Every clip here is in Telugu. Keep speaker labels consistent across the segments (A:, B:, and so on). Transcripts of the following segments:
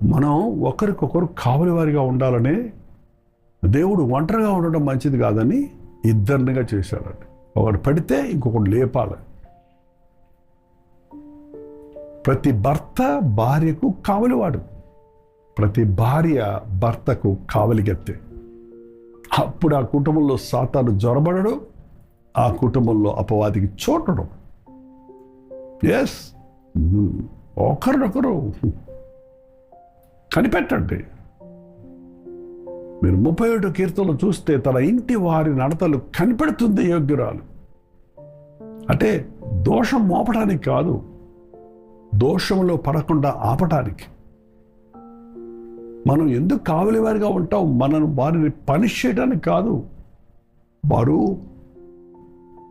A: మనం ఒకరికొకరు కావలి వారిగా ఉండాలని దేవుడు ఒంటరిగా ఉండడం మంచిది కాదని ఇద్దరినిగా చేశాడండి. ఒకడు పడితే ఇంకొకడు లేపాలి. ప్రతి భర్త భార్యకు కావలివాడు, ప్రతి భార్య భర్తకు కావలిగెత్తే. అప్పుడు ఆ కుటుంబంలో సాతాను జ్వరబడడు, ఆ కుటుంబంలో అపవాదికి చోటడం. ఎస్, ఒకరినొకరు కనిపెట్టండి. మీరు 37 కీర్తనలు చూస్తే తన ఇంటి వారి నడతలు కనిపెడుతుంది యోగ్యురాలు. అంటే దోషం మోపడానికి కాదు, దోషంలో పడకుండా ఆపటానికి. మనం ఎందుకు కావలి వారిగా ఉంటాం? మనను వారిని పనిష్ చేయడానికి కాదు, వారు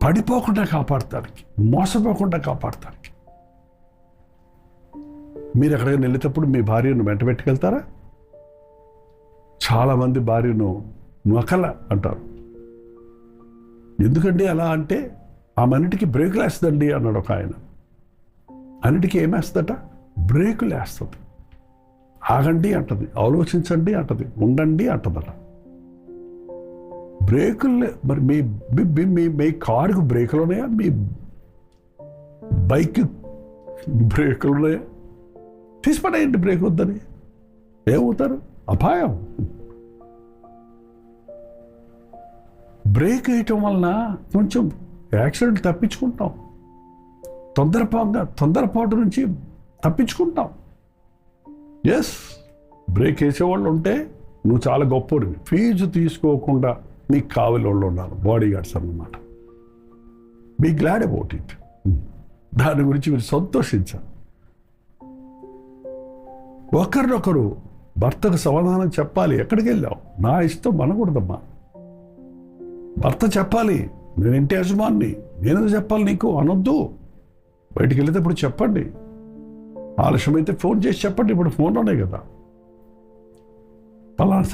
A: పడిపోకుండా కాపాడటానికి, మోసపోకుండా కాపాడటానికి. మీరు ఎక్కడికైనా వెళ్ళేటప్పుడు మీ భార్యను వెంట పెట్టుకెళ్తారా? చాలామంది భార్యను నొకల అంటారు. ఎందుకండి అలా అంటే, ఆమె అన్నిటికీ బ్రేకులు వేస్తుందండి అన్నాడు ఒక ఆయన. అన్నిటికీ ఏమేస్తుందట? బ్రేకులు వేస్తుంది. ఆగండి అంటది, ఆలోచించండి అంటది, ఉండండి అంటదట. బ్రేకులు మరి మీ కారుకు బ్రేకులు ఉన్నాయా? మీ బైక్ బ్రేకులు ఉన్నాయా? తీసిపడేయండి బ్రేక్ వద్దని. ఏమవుతారు? అపాయం. బ్రేక్ వేయటం వలన కొంచెం యాక్సిడెంట్ తప్పించుకుంటాం, తొందరపాటు నుంచి తప్పించుకుంటాం. ఎస్, బ్రేక్ వేసేవాళ్ళు ఉంటే నువ్వు చాలా గొప్పవాడివి. ఫీజు తీసుకోకుండా నీకు కావలి వాళ్ళు ఉన్నారు, బాడీ గార్డ్స్ అన్నమాట. Be glad about it. దాని గురించి మీరు సంతోషించాలి. ఒకరినొకరు భర్తకు సమాధానం చెప్పాలి. ఎక్కడికి వెళ్ళావు? నా ఇష్టం అనకూడదమ్మా. భర్త చెప్పాలి, నేను ఇంటి యజమాన్ని, నేనేదో చెప్పాలి నీకు అనొద్దు. బయటికి వెళ్ళేటప్పుడు చెప్పండి. ఆలస్యమైతే ఫోన్ చేసి చెప్పండి. ఇప్పుడు ఫోన్లోనే కదా. పలానా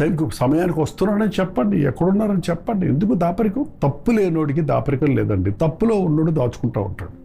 A: సమయానికి వస్తున్నానని చెప్పండి, ఎక్కడున్నారని చెప్పండి. ఎందుకు దాపరికం? తప్పు లేనోడికి దాపరికం లేదండి. తప్పులో ఉన్నోడు దాచుకుంటూ ఉంటాడు.